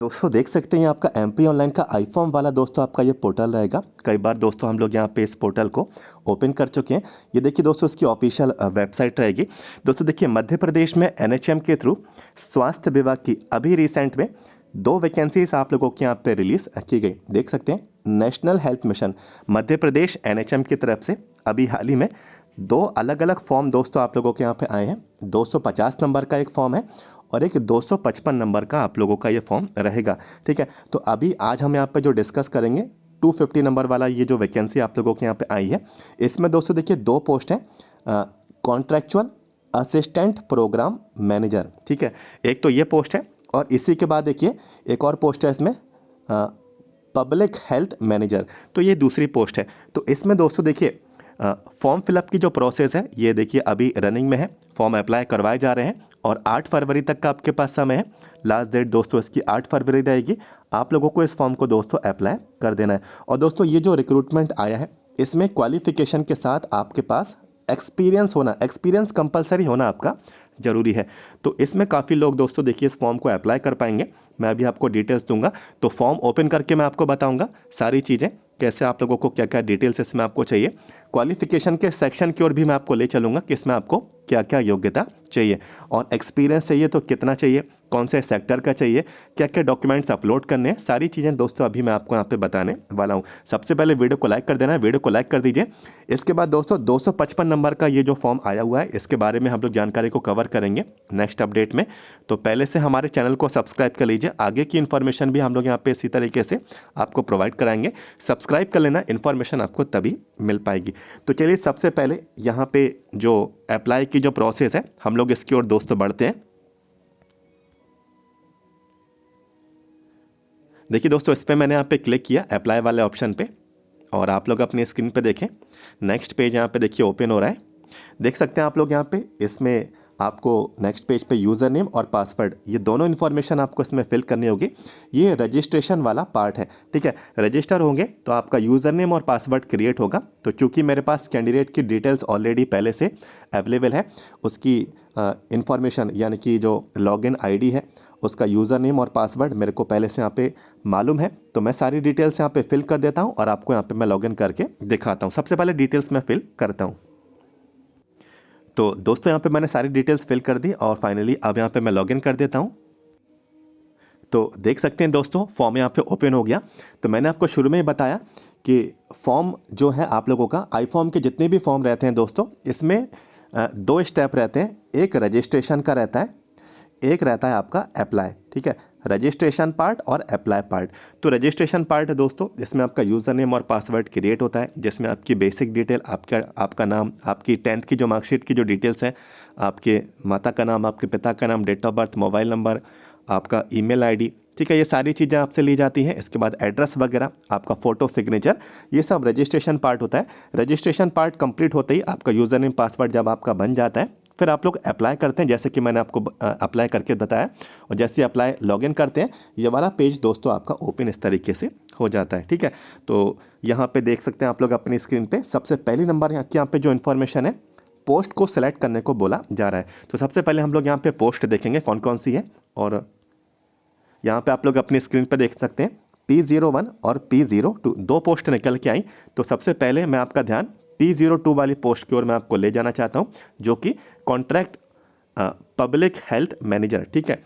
दोस्तों देख सकते हैं ये आपका एमपी ऑनलाइन का आई फॉर्म वाला दोस्तों आपका ये पोर्टल रहेगा। कई बार दोस्तों हम लोग यहाँ पे इस पोर्टल को ओपन कर चुके हैं। ये देखिए दोस्तों इसकी ऑफिशियल वेबसाइट रहेगी। दोस्तों देखिए मध्य प्रदेश में एनएचएम के थ्रू स्वास्थ्य विभाग की अभी रिसेंट में 2 वैकेंसीज आप लोगों के यहाँ पे रिलीज की गई। देख सकते हैं national health mission Madhya Pradesh NHM की तरफ से अभी हाल ही में 2 अलग अलग फॉर्म दोस्तों आप लोगों के यहाँ पे आए हैं। 250 नंबर का एक फॉर्म है और एक 255 नंबर का आप लोगों का ये फॉर्म रहेगा। ठीक है, तो अभी आज हम यहाँ पे जो डिस्कस करेंगे 250 नंबर वाला ये जो वैकेंसी आप लोगों के यहाँ पे आई है, इसमें दोस्तों देखिए 2 पोस्ट हैं, कॉन्ट्रैक्चुअल असिस्टेंट प्रोग्राम मैनेजर। ठीक है, एक तो ये पोस्ट है और इसी के बाद देखिए एक और पोस्ट है इसमें पब्लिक हेल्थ मैनेजर, तो ये दूसरी पोस्ट है। तो इसमें दोस्तों देखिए फॉर्म फिलअप की जो प्रोसेस है ये देखिए अभी रनिंग में है। फॉर्म अप्लाई करवाए जा रहे हैं और 8 फरवरी तक का आपके पास समय है। लास्ट डेट दोस्तों इसकी 8 फरवरी रहेगी। आप लोगों को इस फॉर्म को दोस्तों अप्लाई कर देना है। और दोस्तों ये जो रिक्रूटमेंट आया है इसमें क्वालिफिकेशन के साथ आपके पास एक्सपीरियंस होना, एक्सपीरियंस कंपलसरी होना आपका ज़रूरी है। तो इसमें काफ़ी लोग दोस्तों देखिए इस फॉर्म को अप्लाई कर पाएंगे। मैं अभी आपको डिटेल्स दूंगा, तो फॉर्म ओपन करके मैं आपको बताऊंगा सारी चीज़ें, कैसे आप लोगों को क्या क्या डिटेल्स इसमें आपको चाहिए। क्वालिफिकेशन के सेक्शन की ओर भी मैं आपको ले चलूँगा कि इसमें आपको क्या क्या योग्यता चाहिए और एक्सपीरियंस चाहिए तो कितना चाहिए, कौन से सेक्टर का चाहिए, क्या क्या डॉक्यूमेंट्स अपलोड करने हैं, सारी चीज़ें दोस्तों अभी मैं आपको यहाँ पे बताने वाला हूँ। सबसे पहले वीडियो को लाइक कर देना है, वीडियो को लाइक कर दीजिए। इसके बाद दोस्तों 255 नंबर का ये जो फॉर्म आया हुआ है इसके बारे में हम लोग जानकारी को कवर करेंगे नेक्स्ट अपडेट में। तो पहले से हमारे चैनल को सब्सक्राइब कर लीजिए, आगे की इन्फॉर्मेशन भी हम लोग यहाँ पे इसी तरीके से आपको प्रोवाइड कराएंगे। सब्सक्राइब कर लेना, इन्फॉर्मेशन आपको तभी मिल पाएगी। तो चलिए सबसे पहले यहाँ पे जो अप्लाई की जो प्रोसेस है हम लोग इसकी ओर दोस्तों बढ़ते हैं। देखिए दोस्तों इस पर मैंने यहाँ पे क्लिक किया अप्लाई वाले ऑप्शन पे और आप लोग अपनी स्क्रीन पे देखें नेक्स्ट पेज यहाँ पे देखिए ओपन हो रहा है। देख सकते हैं आप लोग यहाँ पे इसमें आपको नेक्स्ट पेज पे यूज़र नेम और पासवर्ड ये दोनों इन्फॉर्मेशन आपको इसमें फिल करनी होगी। ये रजिस्ट्रेशन वाला पार्ट है। ठीक है, रजिस्टर होंगे तो आपका यूज़र नेम और पासवर्ड क्रिएट होगा। तो चूंकि मेरे पास कैंडिडेट की डिटेल्स ऑलरेडी पहले से अवेलेबल है, उसकी इन्फॉर्मेशन यानी कि जो लॉगिन आईडी है उसका यूज़र नेम और पासवर्ड मेरे को पहले से यहाँ पे मालूम है, तो मैं सारी डिटेल्स यहाँ पे फिल कर देता हूँ और आपको यहाँ पे मैं लॉगिन करके दिखाता हूँ। सबसे पहले डिटेल्स मैं फिल करता हूँ। तो दोस्तों यहाँ पे मैंने सारी डिटेल्स फिल कर दी और फाइनली अब यहाँ पे मैं लॉगिन कर देता हूँ। तो देख सकते हैं दोस्तों फॉर्म यहाँ पे ओपन हो गया। तो मैंने आपको शुरू में ही बताया कि फॉर्म जो है आप लोगों का आई फॉर्म के जितने भी फॉर्म रहते हैं दोस्तों इसमें 2 स्टेप रहते हैं। एक रजिस्ट्रेशन का रहता है, एक रहता है आपका अप्लाई। ठीक है, रजिस्ट्रेशन पार्ट और अप्लाई पार्ट। तो रजिस्ट्रेशन पार्ट है दोस्तों जिसमें आपका यूज़र नेम और पासवर्ड क्रिएट होता है, जिसमें आपकी बेसिक डिटेल, आपका नाम, आपकी 10th की जो मार्कशीट की जो डिटेल्स हैं, आपके माता का नाम, आपके पिता का नाम, date of birth, mobile number, आपका ईमेल आईडी। ठीक है, ये सारी चीज़ें आपसे ली जाती हैं। इसके बाद एड्रेस वगैरह, आपका फ़ोटो, सिग्नेचर, ये सब रजिस्ट्रेशन पार्ट होता है। रजिस्ट्रेशन पार्ट कंप्लीट होते ही आपका यूज़र नेम पासवर्ड जब आपका बन जाता है फिर आप लोग अप्लाई करते हैं, जैसे कि मैंने आपको अप्लाई करके बताया। और जैसे अप्लाई लॉगिन करते हैं ये वाला पेज दोस्तों आपका ओपन इस तरीके से हो जाता है। ठीक है, तो यहाँ पे देख सकते हैं आप लोग अपनी स्क्रीन पे सबसे पहली नंबर यहाँ पे जो इन्फॉर्मेशन है पोस्ट को सिलेक्ट करने को बोला जा रहा है। तो सबसे पहले हम लोग यहाँ पे पोस्ट देखेंगे कौन कौन सी है और यहाँ पे आप लोग अपनी स्क्रीन पे देख सकते हैं P01 और P02 2 पोस्ट निकल के आई। तो सबसे पहले मैं आपका ध्यान P02 वाली पोस्ट की ओर मैं आपको ले जाना चाहता हूँ, जो कि कॉन्ट्रैक्ट पब्लिक हेल्थ मैनेजर। ठीक है,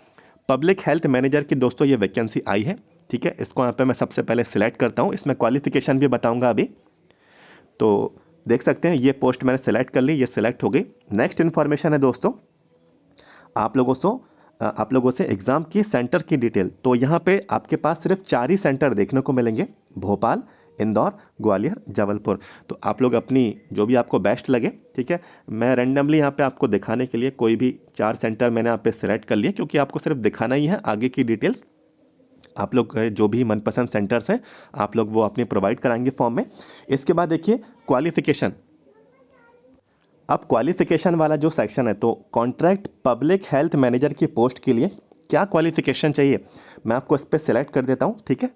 पब्लिक हेल्थ मैनेजर की दोस्तों ये वैकेंसी आई है। ठीक है, इसको यहाँ पे मैं सबसे पहले सिलेक्ट करता हूँ, इसमें क्वालिफिकेशन भी बताऊँगा अभी। तो देख सकते हैं ये पोस्ट मैंने सेलेक्ट कर ली, ये सिलेक्ट हो गई। नेक्स्ट इन्फॉर्मेशन है दोस्तों आप लोगों से एग्ज़ाम की सेंटर की डिटेल। तो यहाँ पे आपके पास सिर्फ 4 ही सेंटर देखने को मिलेंगे, भोपाल, इंदौर, ग्वालियर, जबलपुर। तो आप लोग अपनी जो भी आपको बेस्ट लगे, ठीक है, मैं रैंडमली यहाँ पे आपको दिखाने के लिए कोई भी 4 सेंटर मैंने यहाँ पे सिलेक्ट कर लिए, क्योंकि आपको सिर्फ दिखाना ही है। आगे की डिटेल्स आप लोग जो भी मनपसंद सेंटर्स हैं आप लोग वो अपने प्रोवाइड कराएंगे फॉर्म में। इसके बाद देखिए क्वालिफिकेशन। अब क्वालिफिकेशन वाला जो सेक्शन है, तो कॉन्ट्रैक्ट पब्लिक हेल्थ मैनेजर की पोस्ट के लिए क्या क्वालिफिकेशन चाहिए मैं आपको इस पर सेलेक्ट कर देता हूँ। ठीक है,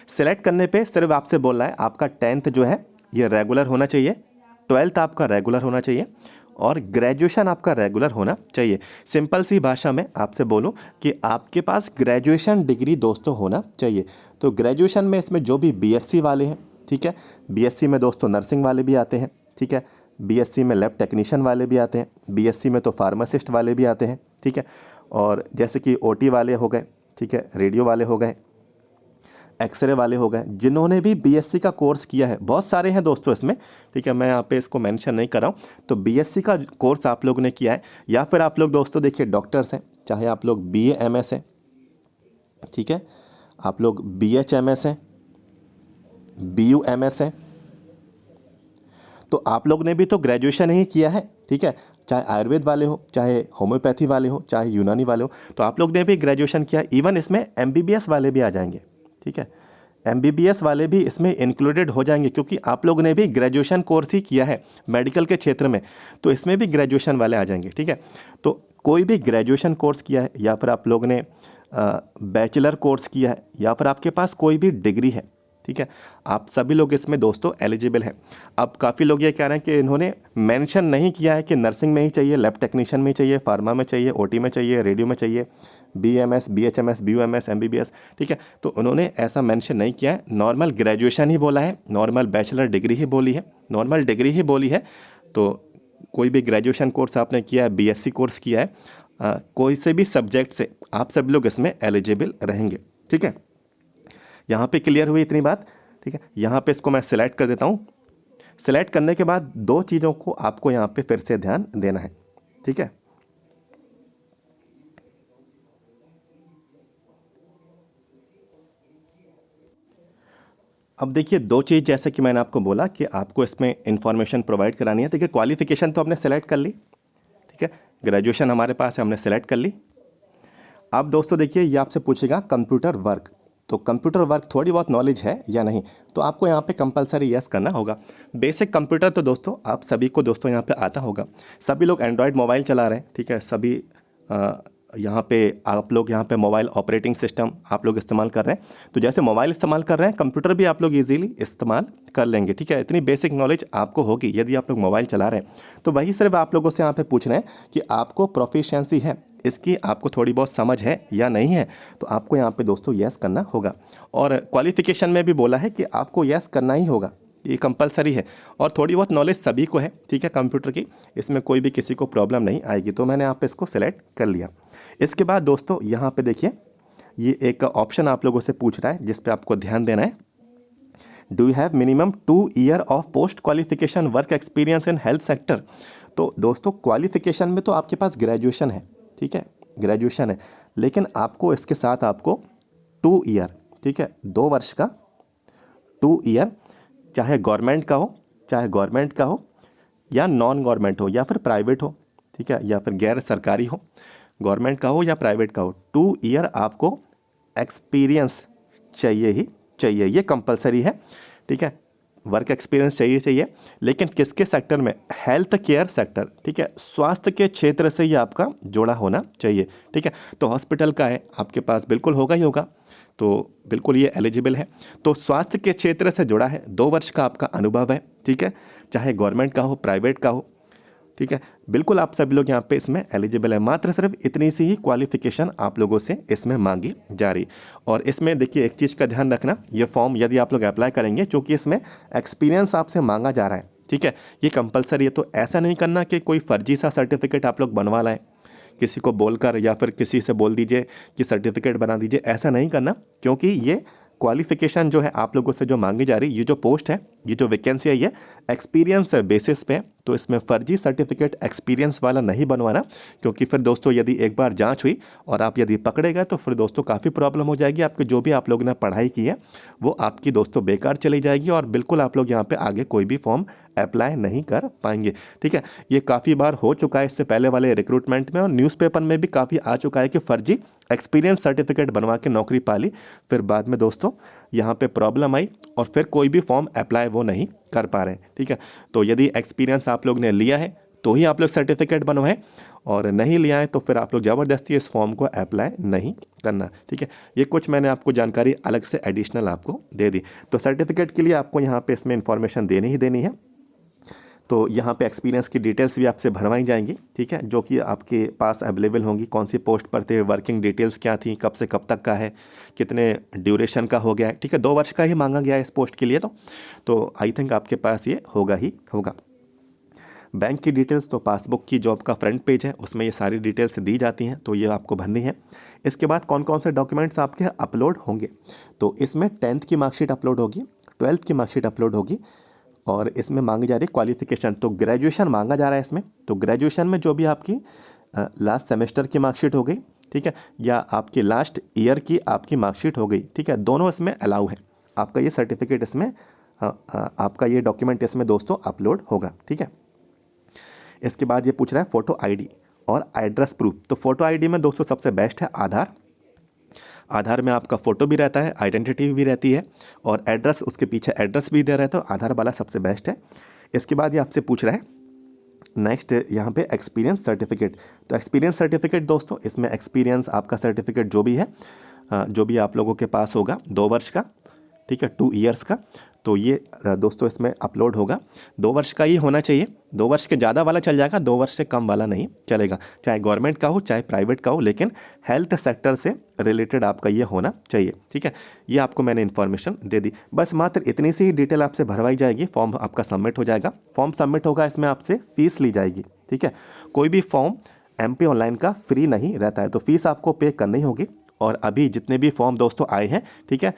सेलेक्ट करने पे सिर्फ आपसे बोल रहा है आपका 10th जो है ये रेगुलर होना चाहिए, 12th आपका रेगुलर होना चाहिए और ग्रेजुएशन आपका रेगुलर होना चाहिए। सिंपल सी भाषा में आपसे बोलूं कि आपके पास ग्रेजुएशन डिग्री दोस्तों होना चाहिए। तो ग्रेजुएशन में इसमें जो भी बीएससी वाले हैं, ठीक है, बीएससी में दोस्तों नर्सिंग वाले भी आते हैं, ठीक है, बीएससी में लैब टेक्नीशियन वाले भी आते हैं, बीएससी में तो फार्मासिस्ट वाले भी आते हैं, ठीक है, और जैसे कि ओटी वाले हो गए, ठीक है, रेडियो वाले हो गए, एक्सरे वाले हो गए, जिन्होंने भी बीएससी का कोर्स किया है, बहुत सारे हैं दोस्तों इसमें, ठीक है, मैं यहाँ पे इसको मेंशन नहीं कर रहा हूँ। तो बीएससी का कोर्स आप लोगों ने किया है, या फिर आप लोग दोस्तों देखिए डॉक्टर्स हैं, चाहे आप लोग बीए एमएस हैं, ठीक है, आप लोग बीएचएमएस हैं, बीयूएमएस हैं, तो आप लोग ने भी तो ग्रेजुएशन ही किया है, ठीक है, चाहे आयुर्वेद वाले हो, चाहे होम्योपैथी वाले हो, चाहे यूनानी वाले हो, तो आप लोग ने भी ग्रेजुएशन किया। इवन इसमें एमबीबीएस वाले भी आ जाएंगे, ठीक है, एमबीबीएस वाले भी इसमें इंक्लूडेड हो जाएंगे, क्योंकि आप लोग ने भी ग्रेजुएशन कोर्स ही किया है मेडिकल के क्षेत्र में, तो इसमें भी ग्रेजुएशन वाले आ जाएंगे, ठीक है। तो कोई भी ग्रेजुएशन कोर्स किया है, या फिर आप लोग ने बैचलर कोर्स किया है, या फिर आपके पास कोई भी डिग्री है, ठीक है, आप सभी लोग इसमें दोस्तों एलिजिबल हैं। अब काफ़ी लोग ये कह रहे हैं कि इन्होंने मेंशन नहीं किया है कि नर्सिंग में ही चाहिए, लैब टेक्नीशियन में ही चाहिए, फार्मा में चाहिए, ओटी में चाहिए, रेडियो में चाहिए, बीएमएस, बीएचएमएस, बीयूएमएस, एमबीबीएस, ठीक है, तो उन्होंने ऐसा मेंशन नहीं किया है, नॉर्मल ग्रेजुएशन ही बोला है, नॉर्मल बैचलर डिग्री ही बोली है, नॉर्मल डिग्री ही बोली है। तो कोई भी ग्रेजुएशन कोर्स आपने किया है, बीएससी कोर्स किया है, कोई से भी सब्जेक्ट से आप सभी लोग इसमें एलिजिबल रहेंगे, ठीक है। यहाँ पे क्लियर हुई इतनी बात, ठीक है। यहाँ पे इसको मैं सिलेक्ट कर देता हूँ। सिलेक्ट करने के बाद दो चीज़ों को आपको यहाँ पे फिर से ध्यान देना है, ठीक है। अब देखिए दो चीज़, जैसे कि मैंने आपको बोला कि आपको इसमें इंफॉर्मेशन प्रोवाइड करानी है। देखिए क्वालिफिकेशन तो हमने सेलेक्ट कर ली, ठीक है, ग्रेजुएशन हमारे पास है, हमने सेलेक्ट कर ली। अब दोस्तों देखिए ये आपसे पूछेगा कंप्यूटर वर्क, तो कंप्यूटर वर्क थोड़ी बहुत नॉलेज है या नहीं, तो आपको यहाँ पे कंपलसरी यस करना होगा। बेसिक कंप्यूटर तो दोस्तों आप सभी को दोस्तों यहाँ पे आता होगा, सभी लोग एंड्रॉयड मोबाइल चला रहे हैं, ठीक है, सभी यहाँ पे आप लोग यहाँ पे मोबाइल ऑपरेटिंग सिस्टम आप लोग इस्तेमाल कर रहे हैं, तो जैसे मोबाइल इस्तेमाल कर रहे हैं कंप्यूटर भी आप लोग इजीली इस्तेमाल कर लेंगे, ठीक है। इतनी बेसिक नॉलेज आपको होगी यदि आप लोग मोबाइल चला रहे हैं। तो वही सिर्फ आप लोगों से यहाँ पे पूछ रहे हैं कि आपको प्रोफिशिएंसी है इसकी, आपको थोड़ी बहुत समझ है या नहीं है, तो आपको यहाँ पे दोस्तों यस करना होगा। और क्वालिफिकेशन में भी बोला है कि आपको यस करना ही होगा, ये कंपलसरी है, और थोड़ी बहुत नॉलेज सभी को है, ठीक है, कंप्यूटर की, इसमें कोई भी किसी को प्रॉब्लम नहीं आएगी। तो मैंने यहाँ पे इसको सेलेक्ट कर लिया। इसके बाद दोस्तों यहाँ पे देखिए ये एक ऑप्शन आप लोगों से पूछ रहा है जिस पे आपको ध्यान देना है। Do you have minimum 2 year of post qualification work experience in health sector. तो दोस्तों क्वालिफिकेशन में तो आपके पास ग्रेजुएशन है, ठीक है, ग्रेजुएशन है, लेकिन आपको इसके साथ आपको 2 ईयर, ठीक है, 2 वर्ष का 2 ईयर, चाहे गवर्नमेंट का हो, चाहे गवर्नमेंट का हो या नॉन गवर्नमेंट हो या फिर प्राइवेट हो, ठीक है, या फिर गैर सरकारी हो, गवर्नमेंट का हो या प्राइवेट का हो, 2 ईयर आपको एक्सपीरियंस चाहिए ही चाहिए, ये कंपलसरी है, ठीक है, वर्क एक्सपीरियंस चाहिए। लेकिन किसके सेक्टर में, हेल्थ केयर सेक्टर, ठीक है, स्वास्थ्य के क्षेत्र से ये आपका जुड़ा होना चाहिए, ठीक है। तो हॉस्पिटल का है आपके पास, बिल्कुल होगा ही होगा, तो बिल्कुल ये एलिजिबल है। तो स्वास्थ्य के क्षेत्र से जुड़ा है, 2 वर्ष का आपका अनुभव है, ठीक है, चाहे गवर्नमेंट का हो प्राइवेट का हो, ठीक है, बिल्कुल आप सभी लोग यहाँ पे इसमें एलिजिबल है। मात्र सिर्फ इतनी सी ही क्वालिफिकेशन आप लोगों से इसमें मांगी जा रही। और इसमें देखिए एक चीज़ का ध्यान रखना, ये फॉर्म यदि आप लोग अप्लाई करेंगे, क्योंकि इसमें एक्सपीरियंस आपसे मांगा जा रहा है, ठीक है, ये कंपलसरी है। तो ऐसा नहीं करना कि कोई फर्जी सा सर्टिफिकेट आप लोग बनवा लाएं, किसी को बोलकर या फिर किसी से बोल दीजिए कि सर्टिफिकेट बना दीजिए, ऐसा नहीं करना, क्योंकि ये क्वालिफिकेशन जो है आप लोगों से जो मांगी जा रही, ये जो पोस्ट है, ये जो वैकेंसी है, ये एक्सपीरियंस बेसिस पे, तो इसमें फर्जी सर्टिफिकेट एक्सपीरियंस वाला नहीं बनवाना, क्योंकि फिर दोस्तों यदि एक बार जांच हुई और आप यदि पकड़े गए तो फिर दोस्तों काफ़ी प्रॉब्लम हो जाएगी, आपकी जो भी आप लोगों ने पढ़ाई की है वो आपकी दोस्तों बेकार चली जाएगी, और बिल्कुल आप लोग यहाँ पे आगे कोई भी फॉर्म अप्लाई नहीं कर पाएंगे, ठीक है। ये काफ़ी बार हो चुका है इससे पहले वाले रिक्रूटमेंट में, और न्यूज़पेपर में भी काफ़ी आ चुका है कि फर्जी एक्सपीरियंस सर्टिफिकेट बनवा के नौकरी पाली, फिर बाद में दोस्तों यहाँ पे प्रॉब्लम आई और फिर कोई भी फॉर्म अप्लाई वो नहीं कर पा रहे, ठीक है। तो यदि एक्सपीरियंस आप लोग ने लिया है तो ही आप लोग सर्टिफिकेट बनवाएं, और नहीं लिया है तो फिर आप लोग ज़बरदस्ती इस फॉर्म को अप्लाई नहीं करना, ठीक है। ये कुछ मैंने आपको जानकारी अलग से एडिशनल आपको दे दी। तो सर्टिफिकेट के लिए आपको यहाँ पे इसमें इंफॉर्मेशन देनी ही देनी है। तो यहाँ पे एक्सपीरियंस की डिटेल्स भी आपसे भरवाई जाएंगी, ठीक है, जो कि आपके पास अवेलेबल होंगी। कौन सी पोस्ट पर थे, वर्किंग डिटेल्स क्या थी, कब से कब तक का है, कितने ड्यूरेशन का हो गया है, ठीक है, 2 वर्ष का ही मांगा गया है इस पोस्ट के लिए। तो आई थिंक आपके पास ये होगा ही होगा। बैंक की डिटेल्स, तो पासबुक की जॉब का फ्रंट पेज है, उसमें ये सारी डिटेल्स दी जाती हैं, तो ये आपको भरनी है। इसके बाद कौन कौन से डॉक्यूमेंट्स आपके अपलोड होंगे, तो इसमें 10th की मार्कशीट अपलोड होगी, 12th की मार्कशीट अपलोड होगी, और इसमें मांगी जा रही क्वालिफिकेशन, तो ग्रेजुएशन मांगा जा रहा है इसमें। तो ग्रेजुएशन में जो भी आपकी लास्ट सेमेस्टर की मार्कशीट हो गई, ठीक है, या आपकी लास्ट ईयर की आपकी मार्कशीट हो गई, ठीक है, दोनों इसमें अलाउ है। आपका ये सर्टिफिकेट इसमें आपका ये डॉक्यूमेंट इसमें दोस्तों अपलोड होगा, ठीक है। इसके बाद ये पूछ रहा है फ़ोटो आईडी और एड्रेस प्रूफ। तो फ़ोटो आईडी में दोस्तों सबसे बेस्ट है आधार। आधार में आपका फ़ोटो भी रहता है, आइडेंटिटी भी रहती है, और एड्रेस उसके पीछे एड्रेस भी दे रहा है, तो आधार वाला सबसे बेस्ट है। इसके बाद ये आपसे पूछ रहा है नेक्स्ट यहाँ पे एक्सपीरियंस सर्टिफिकेट। तो एक्सपीरियंस सर्टिफिकेट दोस्तों, इसमें एक्सपीरियंस आपका सर्टिफिकेट जो भी है, जो भी आप लोगों के पास होगा 2 वर्ष का, ठीक है, 2 ईयर्स का, तो ये दोस्तों इसमें अपलोड होगा। 2 वर्ष का ही होना चाहिए, 2 वर्ष के ज़्यादा वाला चल जाएगा, 2 वर्ष से कम वाला नहीं चलेगा, चाहे गवर्नमेंट का हो चाहे प्राइवेट का हो, लेकिन हेल्थ सेक्टर से रिलेटेड आपका ये होना चाहिए, ठीक है। ये आपको मैंने इन्फॉर्मेशन दे दी, बस मात्र इतनी सी ही डिटेल आपसे भरवाई जाएगी। फॉर्म आपका सबमिट हो जाएगा, फॉर्म सबमिट होगा, इसमें आपसे फ़ीस ली जाएगी, ठीक है। कोई भी फॉर्म MP ऑनलाइन का फ्री नहीं रहता है, तो फीस आपको पे करनी होगी। और अभी जितने भी फॉर्म दोस्तों आए हैं, ठीक है,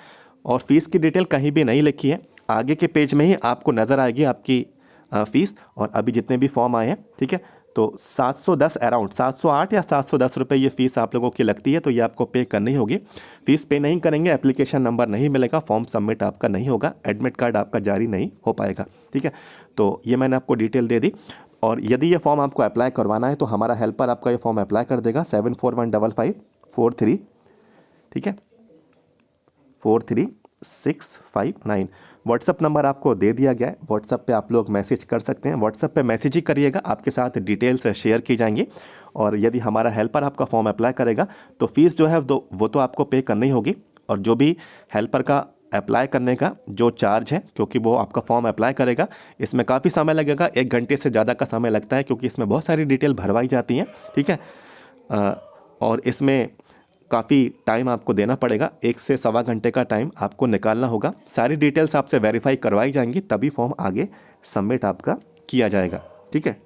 और फीस की डिटेल कहीं भी नहीं लिखी है, आगे के पेज में ही आपको नज़र आएगी आपकी फ़ीस। और अभी जितने भी फॉर्म आए हैं, ठीक है, तो 710 अराउंड 708 या 710 रुपये ये फ़ीस आप लोगों की लगती है, तो ये आपको पे करनी होगी। फ़ीस पे नहीं करेंगे, एप्लीकेशन नंबर नहीं मिलेगा, फॉर्म सबमिट आपका नहीं होगा, एडमिट कार्ड आपका जारी नहीं हो पाएगा, ठीक है। तो ये मैंने आपको डिटेल दे दी। और यदि ये फॉर्म आपको अप्लाई करवाना है तो हमारा हेल्पर आपका ये फॉर्म अप्लाई कर देगा 741554 ठीक है, 43659। व्हाट्सअप नंबर आपको दे दिया गया है, व्हाट्सअप पे आप लोग मैसेज कर सकते हैं, व्हाट्सअप पे मैसेज ही करिएगा, आपके साथ डिटेल्स शेयर की जाएंगी। और यदि हमारा हेल्पर आपका फॉर्म अप्लाई करेगा तो फीस जो है वो तो आपको पे करनी होगी। और जो भी हेल्पर का अप्लाई करने का जो चार्ज है, क्योंकि वो आपका फॉर्म अप्लाई करेगा, इसमें काफ़ी समय लगेगा, 1 घंटे से ज़्यादा का समय लगता है, क्योंकि इसमें बहुत सारी डिटेल भरवाई जाती हैं, ठीक है। और इसमें काफ़ी टाइम आपको देना पड़ेगा, 1 से सवा घंटे का टाइम आपको निकालना होगा। सारी डिटेल्स आपसे वेरीफाई करवाई जाएंगी, तभी फॉर्म आगे सबमिट आपका किया जाएगा, ठीक है।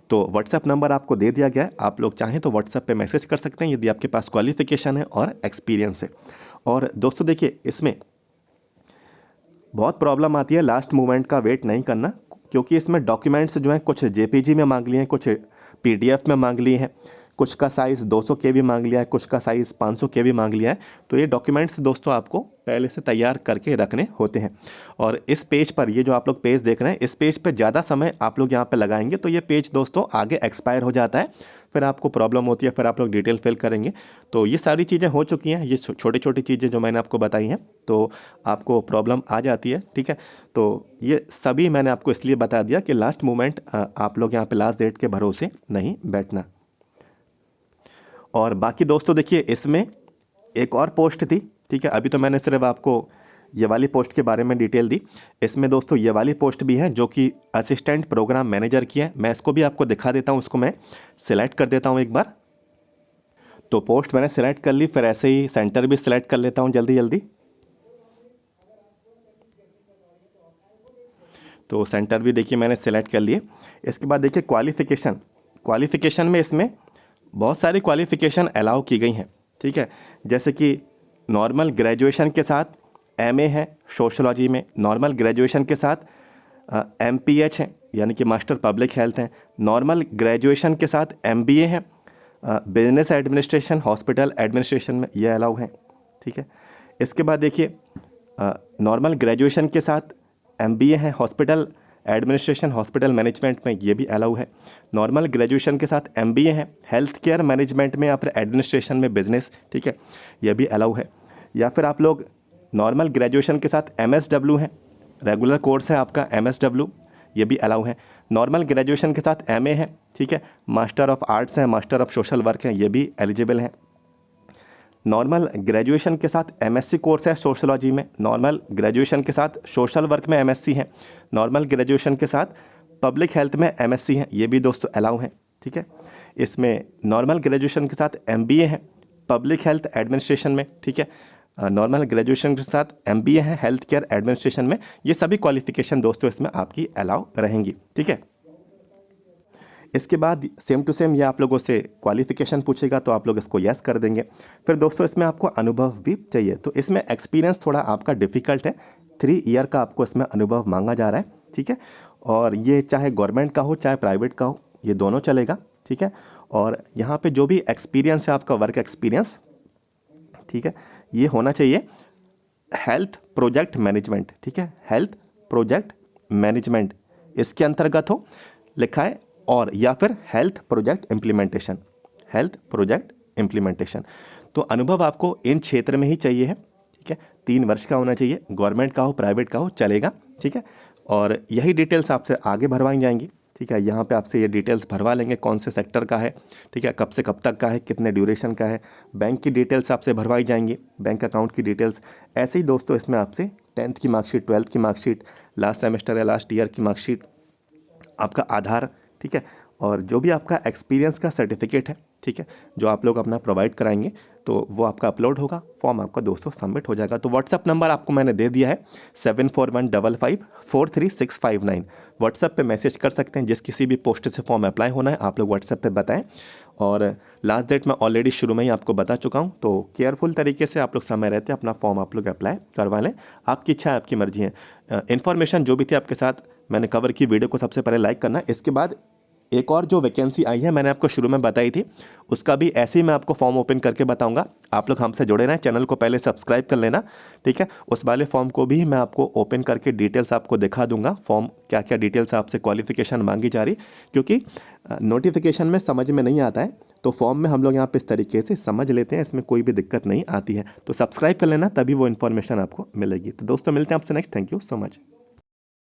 तो व्हाट्सएप नंबर आपको दे दिया गया है, आप लोग चाहें तो व्हाट्सएप पे मैसेज कर सकते हैं यदि आपके पास क्वालिफिकेशन है और एक्सपीरियंस है। और दोस्तों देखिए, इसमें बहुत प्रॉब्लम आती है लास्ट मोमेंट का वेट नहीं करना, क्योंकि इसमें डॉक्यूमेंट्स जो हैं कुछ JPG में मांग लिए हैं, कुछ PDF में मांग लिए हैं, कुछ का साइज़ 200 KB मांग लिया है, कुछ का साइज़ 500 KB मांग लिया है। तो ये डॉक्यूमेंट्स दोस्तों आपको पहले से तैयार करके रखने होते हैं। और इस पेज पर, ये जो आप लोग पेज देख रहे हैं, इस पेज पर ज़्यादा समय आप लोग यहाँ पर लगाएंगे तो ये पेज दोस्तों आगे एक्सपायर हो जाता है, फिर आपको प्रॉब्लम होती है, फिर आप लोग डिटेल फिल करेंगे। तो ये सारी चीज़ें हो चुकी हैं, ये छोटी छोटी चीज़ें जो मैंने आपको बताई हैं, तो आपको प्रॉब्लम आ जाती है, ठीक है। तो ये सभी मैंने आपको इसलिए बता दिया कि लास्ट मोमेंट आप लोग यहाँ पे लास्ट डेट के भरोसे नहीं बैठना। और बाकी दोस्तों देखिए, इसमें एक और पोस्ट थी, ठीक है, अभी तो मैंने सिर्फ आपको ये वाली पोस्ट के बारे में डिटेल दी। इसमें दोस्तों ये वाली पोस्ट भी है जो कि असिस्टेंट प्रोग्राम मैनेजर की है। मैं इसको भी आपको दिखा देता हूँ, उसको मैं सिलेक्ट कर देता हूँ एक बार। तो पोस्ट मैंने सिलेक्ट कर ली, फिर ऐसे ही सेंटर भी सिलेक्ट कर लेता हूँ जल्दी जल्दी। तो सेंटर भी देखिए मैंने सिलेक्ट कर लिए। इसके बाद देखिए क्वालिफ़िकेशन में इसमें बहुत सारी क्वालिफ़िकेशन अलाउ की गई हैं, ठीक है। जैसे कि नॉर्मल ग्रेजुएशन के साथ MA है सोशलॉजी में, नॉर्मल ग्रेजुएशन के साथ MPH है यानी कि मास्टर पब्लिक हेल्थ है, नॉर्मल ग्रेजुएशन के साथ MBA है बिजनेस एडमिनिस्ट्रेशन हॉस्पिटल एडमिनिस्ट्रेशन में, ये अलाउ है, ठीक है। इसके बाद देखिए नॉर्मल ग्रेजुएशन के साथ MBA है हॉस्पिटल एडमिनिस्ट्रेशन हॉस्पिटल मैनेजमेंट में, ये भी अलाउ है। नॉर्मल ग्रेजुएशन के साथ MBA है हेल्थ केयर मैनेजमेंट में या फिर एडमिनिस्ट्रेशन में बिजनेस, ठीक है, ये भी अलाउ है। या फिर आप लोग नॉर्मल ग्रेजुएशन के साथ MSW है, रेगुलर कोर्स है आपका MSW, ये भी अलाउ है। नॉर्मल ग्रेजुएशन के साथ MA है, ठीक है, मास्टर ऑफ आर्ट्स है, मास्टर ऑफ सोशल वर्क है, ये भी एलिजिबल है। नॉर्मल ग्रेजुएशन के साथ MSc कोर्स है सोशलॉजी में, नॉर्मल ग्रेजुएशन के साथ सोशल वर्क में MSc है, नॉर्मल ग्रेजुएशन के साथ पब्लिक हेल्थ में MSc है, ये भी दोस्तों अलाउ है, ठीक है। इसमें नॉर्मल ग्रेजुएशन के साथ MBA है पब्लिक हेल्थ एडमिनिस्ट्रेशन में, ठीक है। नॉर्मल ग्रेजुएशन के साथ MBA है हेल्थ केयर एडमिनिस्ट्रेशन में। ये सभी क्वालिफिकेशन दोस्तों इसमें आपकी अलाउ रहेंगी, ठीक है। इसके बाद सेम टू सेम ये आप लोगों से क्वालिफिकेशन पूछेगा तो आप लोग इसको यस कर देंगे। फिर दोस्तों इसमें आपको अनुभव भी चाहिए, तो इसमें एक्सपीरियंस थोड़ा आपका डिफ़िकल्ट है, 3 ईयर का आपको इसमें अनुभव मांगा जा रहा है, ठीक है। और ये चाहे गवर्नमेंट का हो चाहे प्राइवेट का हो, ये दोनों चलेगा, ठीक है। और यहाँ पे जो भी एक्सपीरियंस है आपका वर्क एक्सपीरियंस, ठीक है, ये होना चाहिए हेल्थ प्रोजेक्ट मैनेजमेंट, ठीक है, हेल्थ प्रोजेक्ट मैनेजमेंट इसके अंतर्गत हो लिखा है, और या फिर health project implementation, health project implementation. तो अनुभव आपको इन क्षेत्र में ही चाहिए है, ठीक है। 3 वर्ष का होना चाहिए, गवर्नमेंट का हो प्राइवेट का हो चलेगा, ठीक है। और यही डिटेल्स आपसे आगे भरवाई जाएंगी, ठीक है। यहाँ पे आपसे ये डिटेल्स भरवा लेंगे कौन से सेक्टर का है, ठीक है, कब से कब तक का है, कितने ड्यूरेशन का है, बैंक की डिटेल्स आपसे भरवाई जाएंगी, बैंक अकाउंट की डिटेल्स। ऐसे ही दोस्तों इसमें आपसे 10th की मार्कशीट, 12th की मार्कशीट, लास्ट सेमेस्टर या लास्ट ईयर की मार्कशीट, आपका आधार, ठीक है, और जो भी आपका एक्सपीरियंस का सर्टिफिकेट है, ठीक है, जो आप लोग अपना प्रोवाइड कराएंगे तो वो आपका अपलोड होगा, फॉर्म आपका दोस्तों सबमिट हो जाएगा। तो व्हाट्सअप नंबर आपको मैंने दे दिया है 7415543659। व्हाट्सअप पे मैसेज कर सकते हैं, जिस किसी भी पोस्ट से फॉर्म अप्लाई होना है आप लोग व्हाट्सअप पे बताएं। और लास्ट डेट मैं ऑलरेडी शुरू में ही आपको बता चुका हूं, तो केयरफुल तरीके से आप लोग समय रहते अपना फॉर्म आप लोग अप्लाई करवा लें। आपकी इच्छा है, आपकी मर्जी है। इन्फॉर्मेशन जो भी थी आपके साथ मैंने कवर की, वीडियो को सबसे पहले लाइक करना। इसके बाद एक और जो वैकेंसी आई है मैंने आपको शुरू में बताई थी, उसका भी ऐसे ही मैं आपको फॉर्म ओपन करके बताऊंगा। आप लोग हमसे जुड़े रहें, चैनल को पहले सब्सक्राइब कर लेना, ठीक है। उस वाले फॉर्म को भी मैं आपको ओपन करके डिटेल्स आपको दिखा दूंगा, फॉर्म क्या क्या डिटेल्स आपसे क्वालिफिकेशन मांगी जा रही, क्योंकि नोटिफिकेशन में समझ में नहीं आता है, तो फॉर्म में हम लोग यहाँ पे इस तरीके से समझ लेते हैं, इसमें कोई भी दिक्कत नहीं आती है। तो सब्सक्राइब कर लेना, तभी वो इन्फॉर्मेशन आपको मिलेगी। तो दोस्तों मिलते हैं आपसे next. Thank you so much.